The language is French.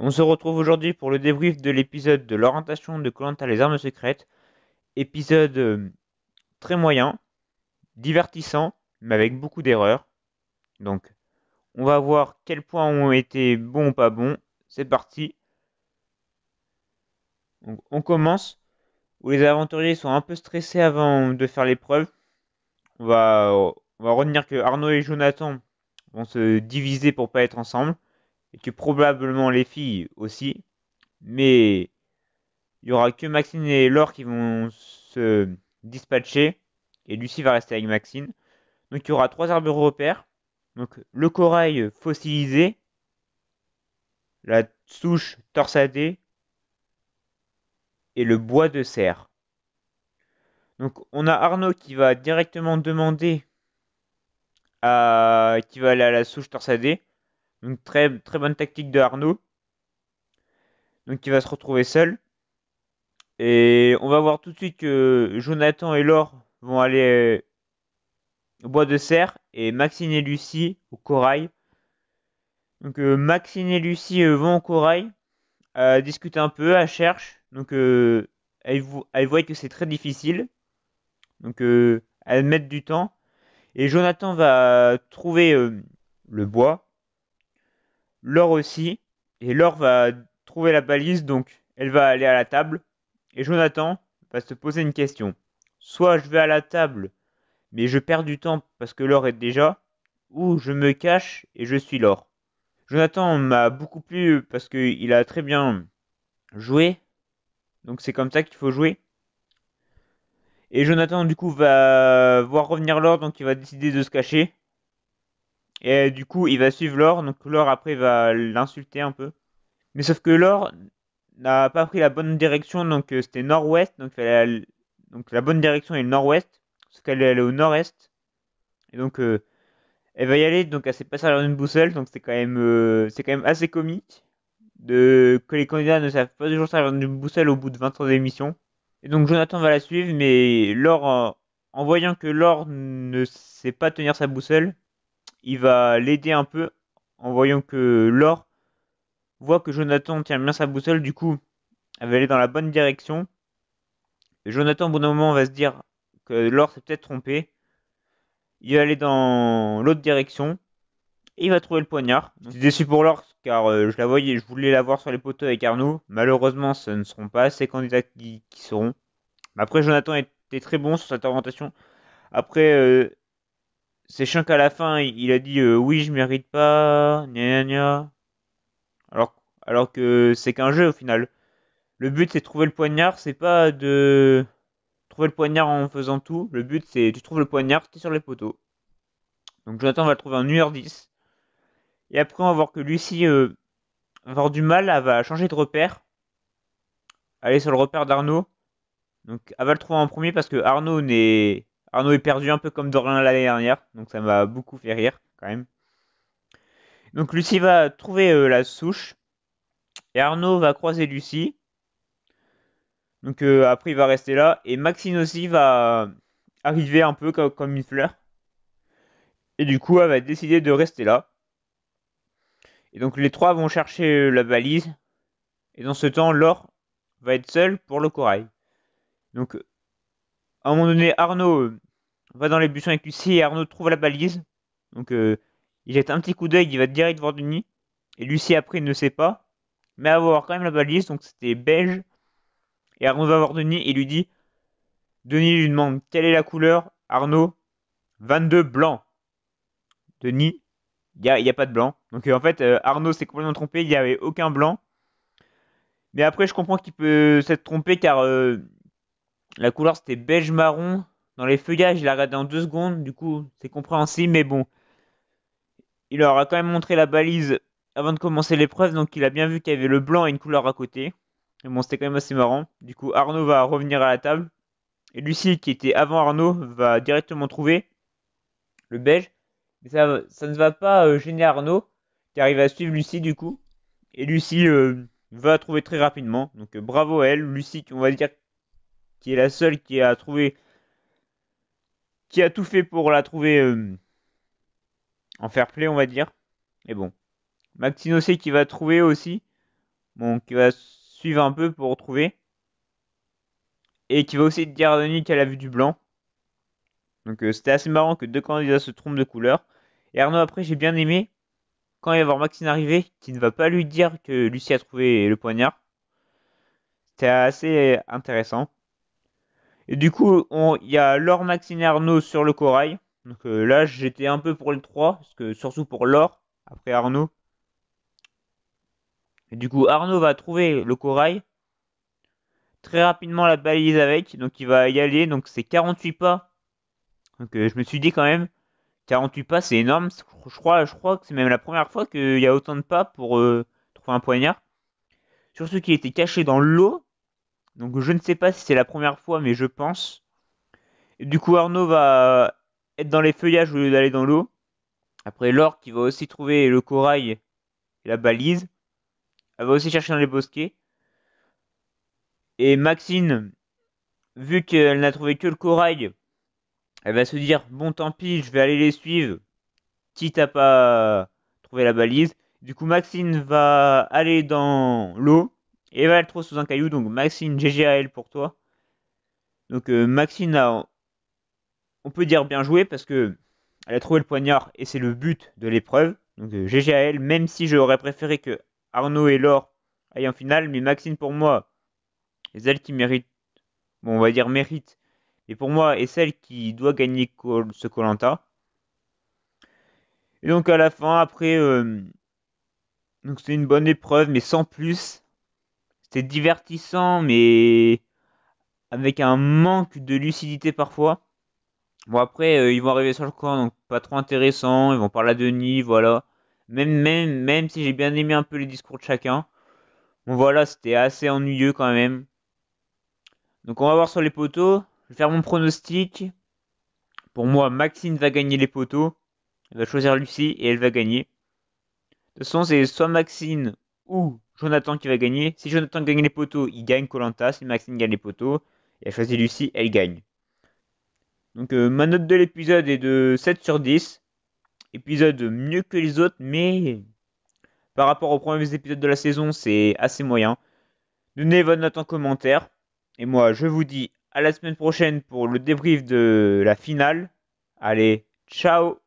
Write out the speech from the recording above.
On se retrouve aujourd'hui pour le débrief de l'épisode de l'orientation de koh les armes secrètes. Épisode très moyen, divertissant, mais avec beaucoup d'erreurs. Donc, on va voir quels points ont été bons ou pas bons. C'est parti. Donc, on commence où les aventuriers sont un peu stressés avant de faire l'épreuve. On va retenir que Arnaud et Jonathan vont se diviser pour pas être ensemble. Et que probablement les filles aussi. Mais il y aura que Maxine et Laure qui vont se dispatcher et Lucie va rester avec Maxine. Donc il y aura trois arbres repères. Donc le corail fossilisé, la souche torsadée et le bois de serre. Donc on a Arnaud qui va directement demander à qui va aller à la souche torsadée. Donc très très bonne tactique de Arnaud. Donc il va se retrouver seul. Et on va voir tout de suite que Jonathan et Laure vont aller au bois de serre et Maxine et Lucie au corail. Donc Maxine et Lucie vont au corail, discuter un peu, elles cherchent. Donc elles voient que c'est très difficile. Donc elles mettent du temps. Et Jonathan va trouver le bois. Laure aussi. Et Laure va trouver la balise. Donc elle va aller à la table. Et Jonathan va se poser une question. Soit je vais à la table, mais je perds du temps parce que Laure est déjà. Ou je me cache et je suis Laure. Jonathan m'a beaucoup plu parce qu'il a très bien joué. Donc c'est comme ça qu'il faut jouer. Et Jonathan du coup va voir revenir Laure, donc il va décider de se cacher. Et du coup il va suivre Laure, donc Laure après va l'insulter un peu. Mais sauf que Laure n'a pas pris la bonne direction, donc c'était nord-ouest, donc la bonne direction est le nord-ouest, parce qu'elle est allée au nord-est. Et donc elle va y aller, donc elle s'est pas servir d'une boussole, donc c'est quand même assez comique que les candidats ne savent pas toujours servir d'une boussole au bout de 20 ans d'émission. Et donc Jonathan va la suivre, mais Laure, en voyant que Laure ne sait pas tenir sa boussole, il va l'aider un peu, en voyant que Laure voit que Jonathan tient bien sa boussole, du coup, elle va aller dans la bonne direction. Et Jonathan, au bout d'un moment, va se dire que Laure s'est peut-être trompée. Il va aller dans l'autre direction, et il va trouver le poignard. Je suis déçu pour Laure, car je voulais la voir sur les poteaux avec Arnaud. Malheureusement, ce ne seront pas ces candidats qui seront. Après, Jonathan était très bon sur cette orientation. Après, c'est chiant qu'à la fin, il a dit oui, je mérite pas, gna gna gna. Alors que c'est qu'un jeu au final. Le but c'est de trouver le poignard, c'est pas de trouver le poignard en faisant tout. Le but c'est tu trouves le poignard, t'es sur les poteaux. Donc Jonathan va le trouver en 1h10. Et après, on va voir que Lucie va avoir du mal, elle va changer de repère, aller sur le repère d'Arnaud. Donc elle va le trouver en premier parce que Arnaud est perdu un peu comme Dorian l'année dernière. Donc ça m'a beaucoup fait rire quand même. Donc Lucie va trouver la souche et Arnaud va croiser Lucie. Donc après il va rester là et Maxine aussi va arriver un peu comme une fleur. Et du coup elle va décider de rester là. Et donc les trois vont chercher la valise. Et dans ce temps Laure va être seule pour le corail. Donc à un moment donné Arnaud va dans les buissons avec Lucie et Arnaud trouve la balise. Donc il jette un petit coup d'œil, il va direct voir Denis. Et Lucie après ne sait pas. Mais elle va voir quand même la balise, donc c'était beige. Et Arnaud va voir Denis et lui dit, Denis lui demande quelle est la couleur. Arnaud, 22 blanc. Denis, y a pas de blanc. Donc en fait, Arnaud s'est complètement trompé, il n'y avait aucun blanc. Mais après, je comprends qu'il peut s'être trompé car la couleur c'était beige marron. Dans les feuillages, il a regardé en 2 secondes, du coup c'est compréhensible, mais bon, il leur a quand même montré la balise avant de commencer l'épreuve, donc il a bien vu qu'il y avait le blanc et une couleur à côté. Mais bon, c'était quand même assez marrant. Du coup, Arnaud va revenir à la table. Et Lucie, qui était avant Arnaud, va directement trouver le beige. Mais ça ne va pas gêner Arnaud, car il va suivre Lucie du coup. Et Lucie va trouver très rapidement. Donc bravo à elle. Lucie, on va dire, qui est la seule qui a tout fait pour la trouver en fair play, on va dire. Et bon. Maxine aussi qui va trouver aussi. bon, qui va suivre un peu pour retrouver. Et qui va aussi dire à Denis qu'elle a vu du blanc. Donc c'était assez marrant que deux candidats se trompent de couleur. Et Arnaud, après, j'ai bien aimé quand il va voir Maxine arriver, qui ne va pas lui dire que Lucie a trouvé le poignard. C'était assez intéressant. Et du coup, il y a Laure, Maxine et Arnaud sur le corail. Donc là, j'étais un peu pour les trois, parce que surtout pour Laure, après Arnaud. Et du coup, Arnaud va trouver le corail. Très rapidement, la balise avec. Donc il va y aller. Donc c'est 48 pas. Donc je me suis dit quand même, 48 pas, c'est énorme. Je crois que c'est même la première fois qu'il y a autant de pas pour trouver un poignard. Surtout qu'il était caché dans l'eau. Donc je ne sais pas si c'est la première fois, mais je pense. Et du coup, Arnaud va être dans les feuillages au lieu d'aller dans l'eau. Après, Laure qui va aussi trouver le corail et la balise. Elle va aussi chercher dans les bosquets. Et Maxine, vu qu'elle n'a trouvé que le corail, elle va se dire, bon tant pis, je vais aller les suivre. Quitte à pas trouver la balise. Du coup, Maxine va aller dans l'eau et va être trop sous un caillou. Donc, Maxine, GG à elle pour toi. Donc, Maxine on peut dire bien joué parce que elle a trouvé le poignard et c'est le but de l'épreuve. Donc, GG à elle, même si j'aurais préféré que Arnaud et Laure aillent en finale. Mais Maxine, pour moi, est celle qui mérite, bon, on va dire mérite. Et pour moi, est celle qui doit gagner ce koh. Et donc, à la fin, après, donc c'est une bonne épreuve, mais sans plus. C'était divertissant, mais avec un manque de lucidité parfois. Bon, après, ils vont arriver sur le camp, donc pas trop intéressant. Ils vont parler à Denis, voilà. Même si j'ai bien aimé un peu les discours de chacun. Bon, voilà, c'était assez ennuyeux quand même. Donc, on va voir sur les poteaux. Je vais faire mon pronostic. Pour moi, Maxine va gagner les poteaux. Elle va choisir Lucie et elle va gagner. De toute façon, c'est soit Maxine ou Jonathan qui va gagner. Si Jonathan gagne les poteaux, il gagne koh. Si Maxine gagne les poteaux, et elle choisit Lucie, elle gagne. Donc ma note de l'épisode est de 7 sur 10. Épisode mieux que les autres, mais par rapport aux premiers épisodes de la saison, c'est assez moyen. Donnez votre note en commentaire. Et moi, je vous dis à la semaine prochaine pour le débrief de la finale. Allez, ciao!